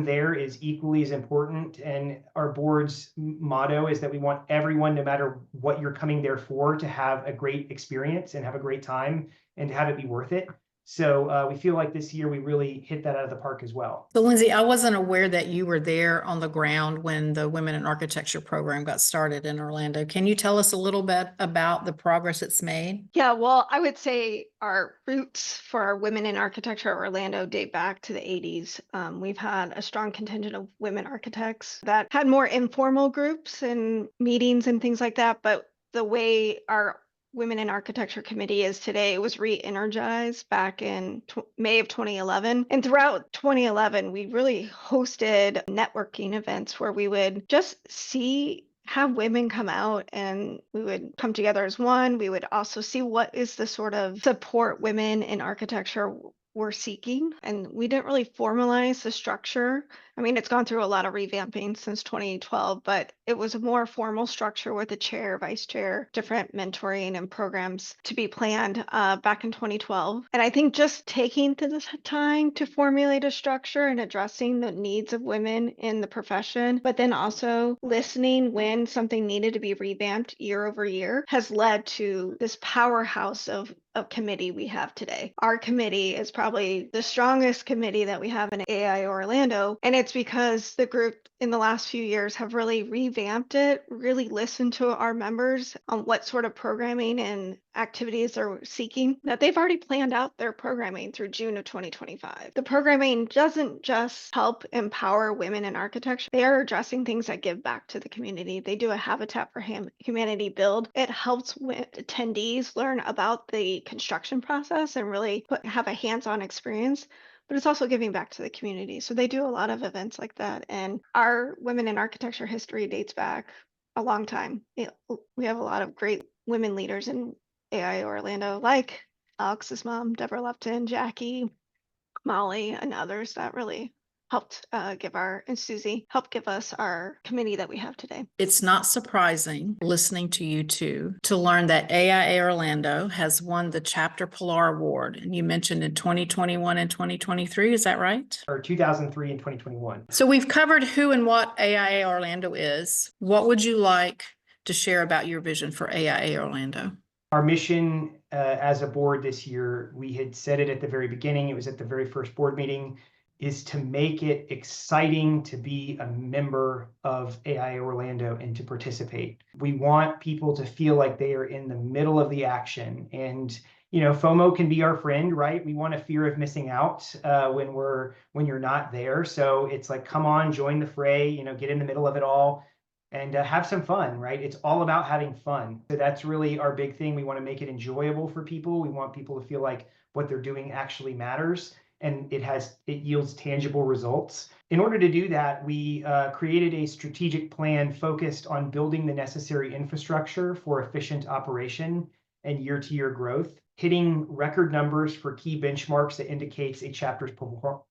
there is equally as important. And our board's motto is that we want everyone, no matter what you're coming there for, to have a great experience and have a great time and to have it be worth it. So we feel like this year we really hit that out of the park as well. So Lindsay, I wasn't aware that you were there on the ground when the Women in Architecture program got started in Orlando. Can you tell us a little bit about the progress it's made? Yeah, well, I would say our roots for our Women in Architecture Orlando date back to the 80s. We've had a strong contingent of women architects that had more informal groups and meetings and things like that. But the way our Women in Architecture Committee is today, it was re-energized back in May of 2011. And throughout 2011, we really hosted networking events where we would just see have women come out and we would come together as one. We would also see what is the sort of support women in architecture were seeking. And we didn't really formalize the structure. I mean, it's gone through a lot of revamping since 2012, but it was a more formal structure with a chair, vice chair, different mentoring and programs to be planned back in 2012. And I think just taking the time to formulate a structure and addressing the needs of women in the profession, but then also listening when something needed to be revamped year over year has led to this powerhouse of committee we have today. Our committee is probably the strongest committee that we have in AIA Orlando, and it's because the group in the last few years have really revamped it, really listened to our members on what sort of programming and activities they're seeking, that they've already planned out their programming through June of 2025. The programming doesn't just help empower women in architecture. They are addressing things that give back to the community. They do a Habitat for Humanity build. It helps attendees learn about the construction process and really have a hands-on experience, but it's also giving back to the community. So they do a lot of events like that. And our women in architecture history dates back a long time. We have a lot of great women leaders in AI Orlando, like Alex's mom, Deborah Lupton, Jackie, Molly, and others that really helped and Susie helped give us our committee that we have today. It's not surprising, listening to you two, to learn that AIA Orlando has won the Chapter Pilar Award. And you mentioned in 2021 and 2023, is that right? Or 2003 and 2021. So we've covered who and what AIA Orlando is. What would you like to share about your vision for AIA Orlando? Our mission as a board this year, we had said it at the very beginning, it was at the very first board meeting, is to make it exciting to be a member of AIA Orlando and to participate. We want people to feel like they are in the middle of the action. And FOMO can be our friend, right? We want a fear of missing out when you're not there. So it's like, come on, join the fray, get in the middle of it all and have some fun, right? It's all about having fun. So that's really our big thing. We want to make it enjoyable for people. We want people to feel like what they're doing actually matters and it yields tangible results. In order to do that, we created a strategic plan focused on building the necessary infrastructure for efficient operation and year-to-year growth, hitting record numbers for key benchmarks that indicates a chapter's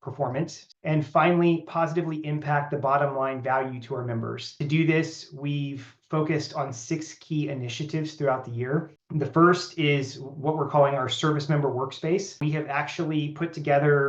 performance, and finally, positively impact the bottom line value to our members. To do this, we've focused on 6 key initiatives throughout the year. The first is what we're calling our service member workspace. We have actually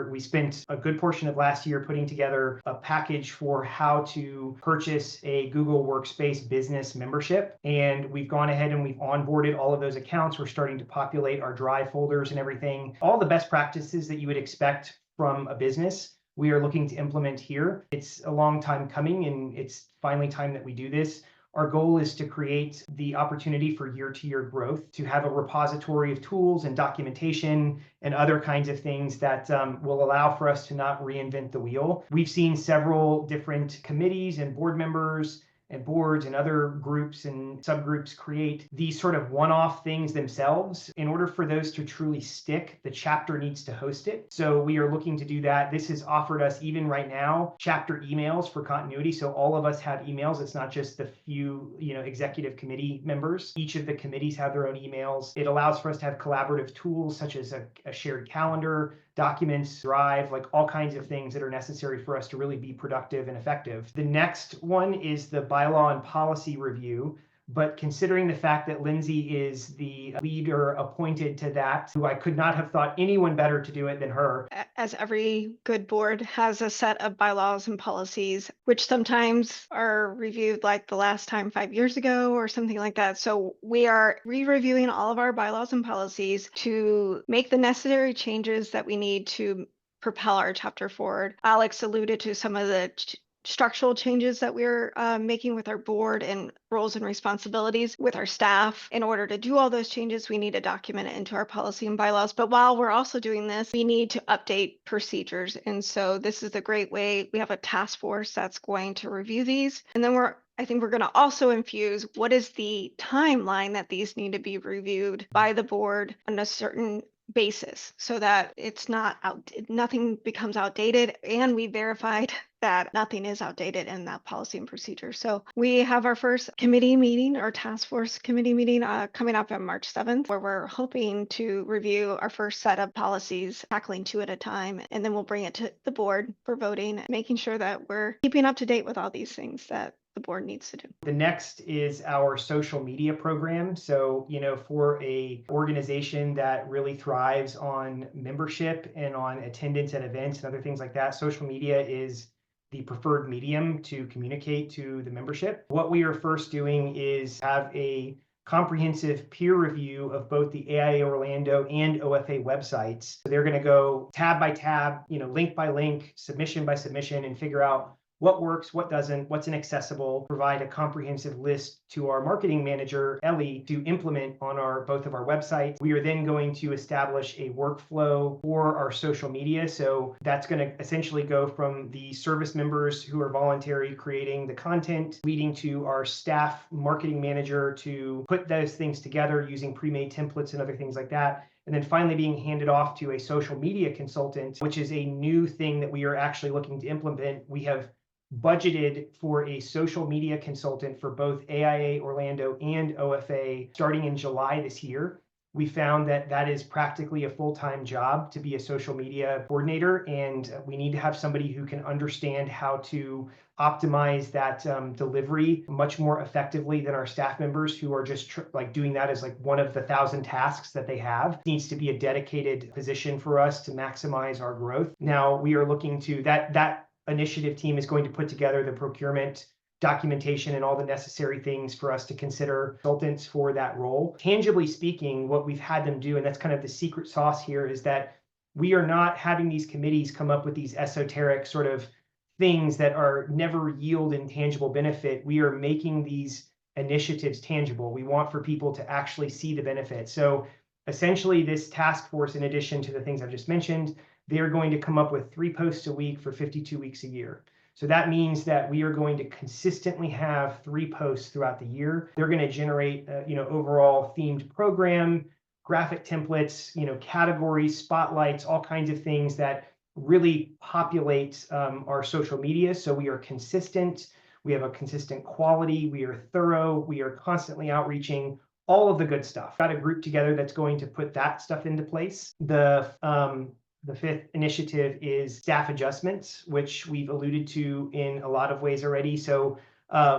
we spent a good portion of last year putting together a package for how to purchase a Google Workspace business membership. And we've gone ahead and we've onboarded all of those accounts. We're starting to populate our Drive folders and everything. All the best practices that you would expect from a business, we are looking to implement here. It's a long time coming and it's finally time that we do this. Our goal is to create the opportunity for year-to-year growth, to have a repository of tools and documentation and other kinds of things that will allow for us to not reinvent the wheel. We've seen several different committees and board members and boards and other groups and subgroups create these sort of one-off things themselves. In order for those to truly stick, the chapter needs to host it. So we are looking to do that. This has offered us, even right now, chapter emails for continuity. So all of us have emails. It's not just the few, executive committee members. Each of the committees have their own emails. It allows for us to have collaborative tools such as a shared calendar, documents, Drive, like all kinds of things that are necessary for us to really be productive and effective. The next one is the bylaw and policy review. But considering the fact that Lindsay is the leader appointed to that, who I could not have thought anyone better to do it than her. As every good board has a set of bylaws and policies, which sometimes are reviewed like the last time 5 years ago or something like that. So we are re-reviewing all of our bylaws and policies to make the necessary changes that we need to propel our chapter forward. Alex alluded to some of the structural changes that we're making with our board and roles and responsibilities with our staff. In order to do all those changes, we need to document it into our policy and bylaws. But while we're also doing this, we need to update procedures. And so this is a great way. We have a task force that's going to review these. And then I think we're going to also infuse what is the timeline that these need to be reviewed by the board on a certain basis so that it's not nothing becomes outdated, and we verified that nothing is outdated in that policy and procedure. So we have our first committee meeting or task force committee meeting coming up on March 7th, where we're hoping to review our first set of policies, tackling 2 at a time, and then we'll bring it to the board for voting, making sure that we're keeping up to date with all these things that the board needs to do. The next is our social media program. So, for a organization that really thrives on membership and on attendance at events and other things like that, social media is the preferred medium to communicate to the membership. What we are first doing is have a comprehensive peer review of both the AIA Orlando and OFA websites. So they're going to go tab by tab, link by link, submission by submission, and figure out what works, what doesn't, what's inaccessible, provide a comprehensive list to our marketing manager, Ellie, to implement on both of our websites. We are then going to establish a workflow for our social media. So that's going to essentially go from the service members who are voluntary creating the content, leading to our staff marketing manager to put those things together using pre-made templates and other things like that. And then finally being handed off to a social media consultant, which is a new thing that we are actually looking to implement. We have budgeted for a social media consultant for both AIA Orlando and OFA starting in July this year. We found that that is practically a full-time job to be a social media coordinator, and we need to have somebody who can understand how to optimize that delivery much more effectively than our staff members who are just doing that as one of the 1,000 tasks that they have. It needs to be a dedicated position for us to maximize our growth. Now we are looking to that initiative team is going to put together the procurement documentation and all the necessary things for us to consider consultants for that role. Tangibly speaking, what we've had them do, and that's kind of the secret sauce here, is that we are not having these committees come up with these esoteric sort of things that are never yield intangible benefit. We are making these initiatives tangible. We want for people to actually see the benefit. So essentially this task force, in addition to the things I've just mentioned, they're going to come up with 3 posts a week for 52 weeks a year. So that means that we are going to consistently have 3 posts throughout the year. They're going to generate, overall themed program, graphic templates, categories, spotlights, all kinds of things that really populate our social media. So we are consistent. We have a consistent quality. We are thorough. We are constantly outreaching. All of the good stuff. Got a group together that's going to put that stuff into place. The 5th initiative is staff adjustments, which we've alluded to in a lot of ways already. So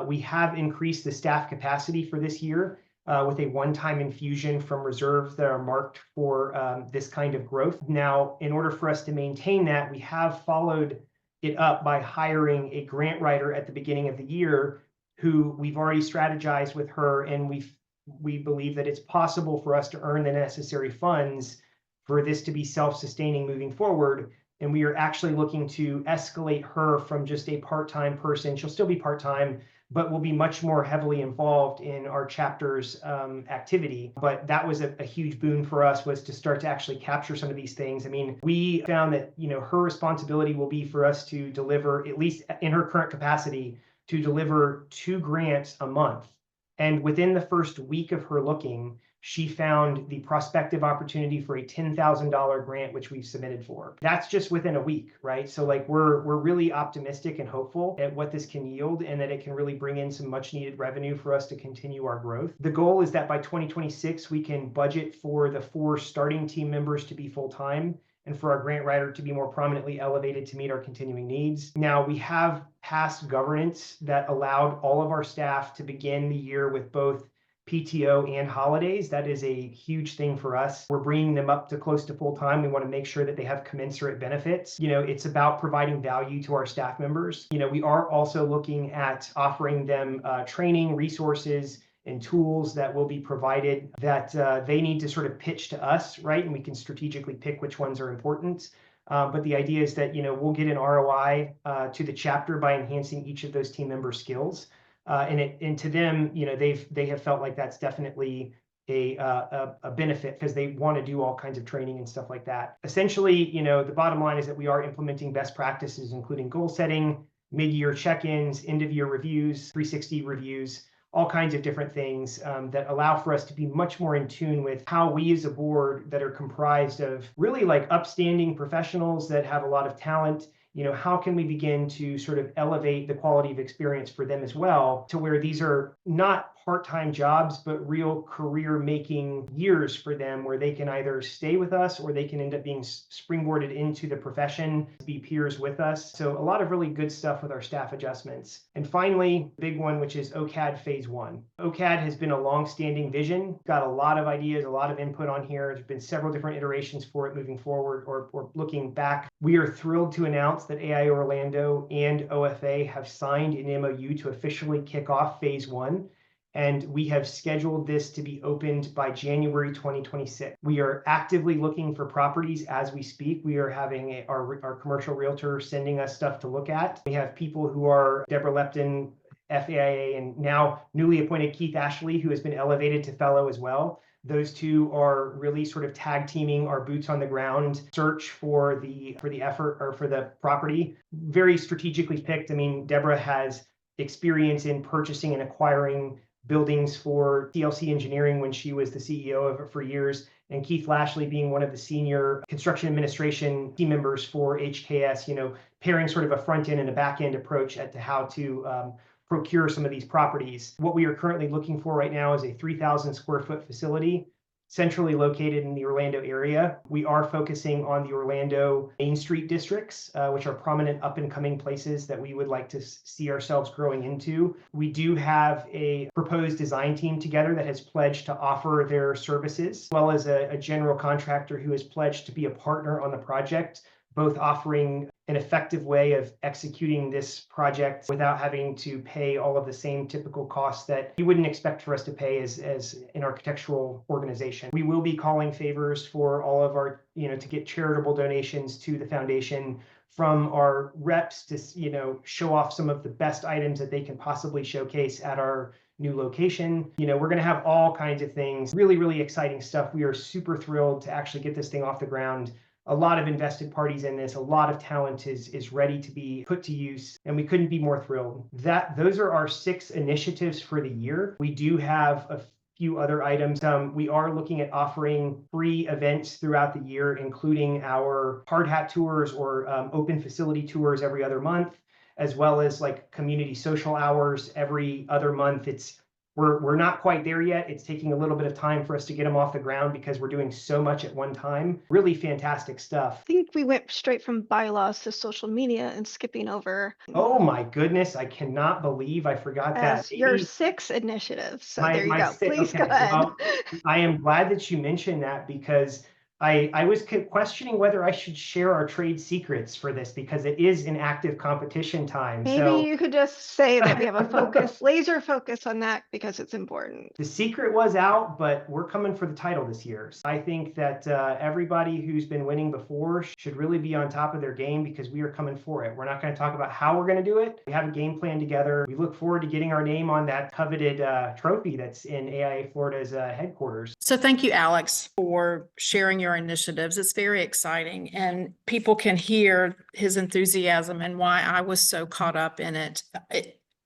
we have increased the staff capacity for this year with a one-time infusion from reserves that are marked for this kind of growth. Now, in order for us to maintain that, we have followed it up by hiring a grant writer at the beginning of the year who we've already strategized with her, and we believe that it's possible for us to earn the necessary funds for this to be self-sustaining moving forward. And we are actually looking to escalate her from just a part-time person. She'll still be part-time, but will be much more heavily involved in our chapter's activity. But that was a huge boon for us, was to start to actually capture some of these things. I mean, we found that, her responsibility will be for us to deliver, at least in her current capacity, to deliver 2 grants a month. And within the first week of her looking, she found the prospective opportunity for a $10,000 grant, which we've submitted for. That's just within a week, right? So we're really optimistic and hopeful at what this can yield, and that it can really bring in some much needed revenue for us to continue our growth. The goal is that by 2026, we can budget for the 4 starting team members to be full-time, and for our grant writer to be more prominently elevated to meet our continuing needs. Now, we have passed governance that allowed all of our staff to begin the year with both PTO and holidays. That is a huge thing for us. We're bringing them up to close to full time. We want to make sure that they have commensurate benefits. It's about providing value to our staff members. We are also looking at offering them training, resources, and tools that will be provided that they need to sort of pitch to us, right? And we can strategically pick which ones are important. But the idea is that, we'll get an ROI to the chapter by enhancing each of those team member skills. And to them, they have felt like that's definitely a benefit, because they want to do all kinds of training and stuff like that. Essentially, the bottom line is that we are implementing best practices, including goal setting, mid-year check-ins, end-of-year reviews, 360 reviews, all kinds of different things that allow for us to be much more in tune with how we as a board that are comprised of really like upstanding professionals that have a lot of talent, how can we begin to sort of elevate the quality of experience for them as well, to where these are not part-time jobs, but real career-making years for them, where they can either stay with us or they can end up being springboarded into the profession, be peers with us. So a lot of really good stuff with our staff adjustments. And finally, big one, which is OCAD Phase 1. OCAD has been a long-standing vision, got a lot of ideas, a lot of input on here. There's been several different iterations for it moving forward or looking back. We are thrilled to announce that AIA Orlando and OFA have signed an MOU to officially kick off Phase 1. And we have scheduled this to be opened by January 2026. We are actively looking for properties as we speak. We are having our commercial realtor sending us stuff to look at. We have people who are Deborah Lepton, FAIA, and now newly appointed Keith Ashley, who has been elevated to fellow as well. Those two are really sort of tag teaming our boots on the ground search for the effort or for the property. Very strategically picked. I mean, Deborah has experience in purchasing and acquiring buildings for TLC Engineering when she was the CEO of it for years, and Keith Lashley being one of the senior construction administration team members for HKS, pairing sort of a front end and a back end approach as to how to procure some of these properties. What we are currently looking for right now is a 3,000 square foot facility centrally located in the Orlando area. We are focusing on the Orlando Main Street districts, which are prominent up and coming places that we would like to see ourselves growing into. We do have a proposed design team together that has pledged to offer their services, as well as a general contractor who has pledged to be a partner on the project, both offering an effective way of executing this project without having to pay all of the same typical costs that you wouldn't expect for us to pay as an architectural organization. We will be calling favors for all of our, to get charitable donations to the foundation from our reps to, show off some of the best items that they can possibly showcase at our new location. We're going to have all kinds of things, really, really exciting stuff. We are super thrilled to actually get this thing off the ground. A lot of invested parties in this, a lot of talent is ready to be put to use, and we couldn't be more thrilled. Those are our 6 initiatives for the year. We do have a few other items. We are looking at offering free events throughout the year, including our hard hat tours or open facility tours every other month, as well as like community social hours every other month. We're not quite there yet. It's taking a little bit of time for us to get them off the ground because we're doing so much at one time. Really fantastic stuff. I think we went straight from bylaws to social media and skipping over Oh my goodness, I cannot believe I forgot that. as your 6 initiatives. So there you My go. six, Please okay. go ahead. Well, I am glad that you mentioned that because I was questioning whether I should share our trade secrets for this because it is an active competition time. Maybe you could just say that we have a laser focus on that because it's important. The secret was out, but we're coming for the title this year. So I think that everybody who's been winning before should really be on top of their game because we are coming for it. We're not going to talk about how we're going to do it. We have a game plan together. We look forward to getting our name on that coveted trophy that's in AIA Florida's headquarters. So thank you, Alex, for sharing your initiatives. It's very exciting, and people can hear his enthusiasm and why I was so caught up in it.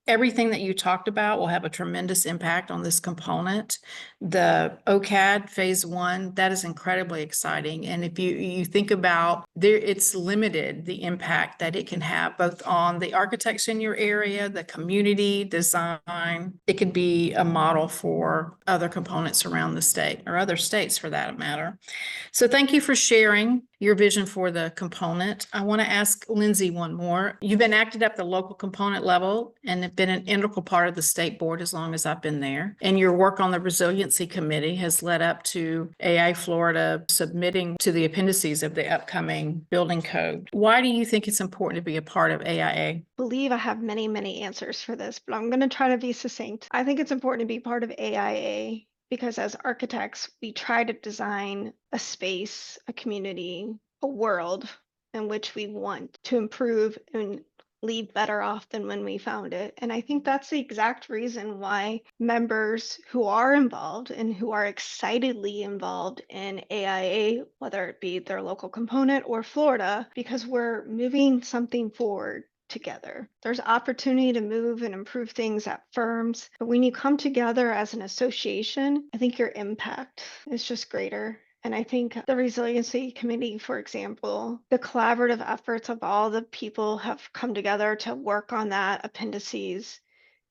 Everything that you talked about will have a tremendous impact on this component. The OCAD Phase 1, that is incredibly exciting. And if you think about it's limited the impact that it can have both on the architects in your area, the community design. It could be a model for other components around the state or other states for that matter. So thank you for sharing your vision for the component. I want to ask Lindsay one more. You've been active at the local component level and have been an integral part of the state board as long as I've been there. And your work on the resiliency committee has led up to AIA Florida submitting to the appendices of the upcoming building code. Why do you think it's important to be a part of AIA? I believe I have many, many answers for this, but I'm going to try to be succinct. I think it's important to be part of AIA because as architects, we try to design a space, a community, a world in which we want to improve and leave better off than when we found it. And I think that's the exact reason why members who are involved and who are excitedly involved in AIA, whether it be their local component or Florida, because we're moving something forward together. There's opportunity to move and improve things at firms, but when you come together as an association, I think your impact is just greater. And I think the resiliency committee, for example, the collaborative efforts of all the people have come together to work on that appendices.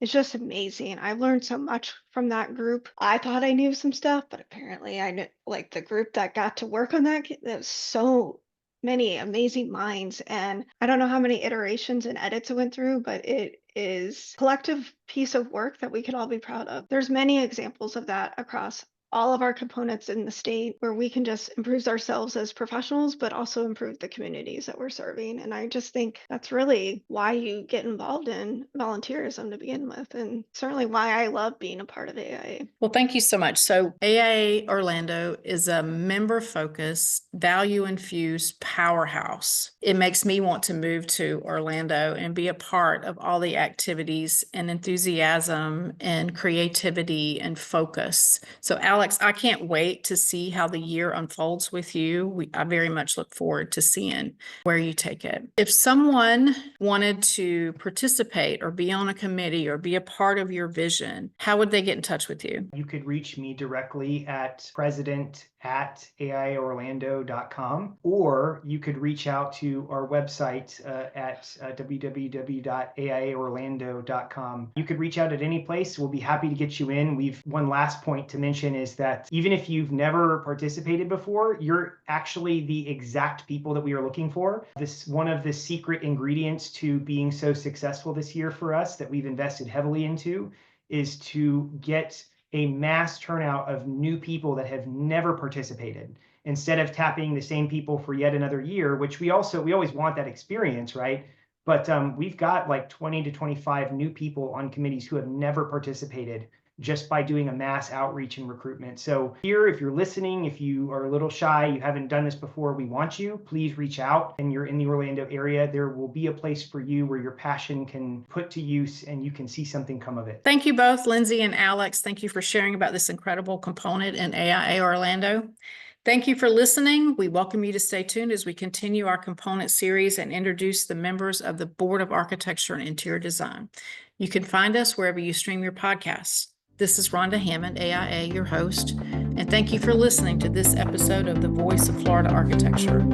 It's just amazing. I've learned so much from that group. I thought I knew some stuff, but apparently I knew, like, the group that got to work on that, there was so many amazing minds. And I don't know how many iterations and edits it went through, but it is a collective piece of work that we could all be proud of. There's many examples of that across all of our components in the state where we can just improve ourselves as professionals, but also improve the communities that we're serving. And I just think that's really why you get involved in volunteerism to begin with, and certainly why I love being a part of AIA. Well, thank you so much. So AIA Orlando is a member-focused, value-infused powerhouse. It makes me want to move to Orlando and be a part of all the activities and enthusiasm and creativity and focus. So Alex, I can't wait to see how the year unfolds with you. I very much look forward to seeing where you take it. If someone wanted to participate or be on a committee or be a part of your vision, how would they get in touch with you? You could reach me directly at president@aiaorlando.com, or you could reach out to our website at www.aiaorlando.com. You could reach out at any place. We'll be happy to get you in. One last point to mention is that even if you've never participated before, you're actually the exact people that we are looking for. This one of the secret ingredients to being so successful this year for us that we've invested heavily into is to get a mass turnout of new people that have never participated, instead of tapping the same people for yet another year, which we always want that experience, right? But we've got like 20 to 25 new people on committees who have never participated just by doing a mass outreach and recruitment. So here, if you're listening, if you are a little shy, you haven't done this before, we want you. Please reach out, and you're in the Orlando area. There will be a place for you where your passion can put to use and you can see something come of it. Thank you both, Lindsay and Alex. Thank you for sharing about this incredible component in AIA Orlando. Thank you for listening. We welcome you to stay tuned as we continue our component series and introduce the members of the Board of Architecture and Interior Design. You can find us wherever you stream your podcasts. This is Rhonda Hammond, AIA, your host, and thank you for listening to this episode of The Voice of Florida Architecture.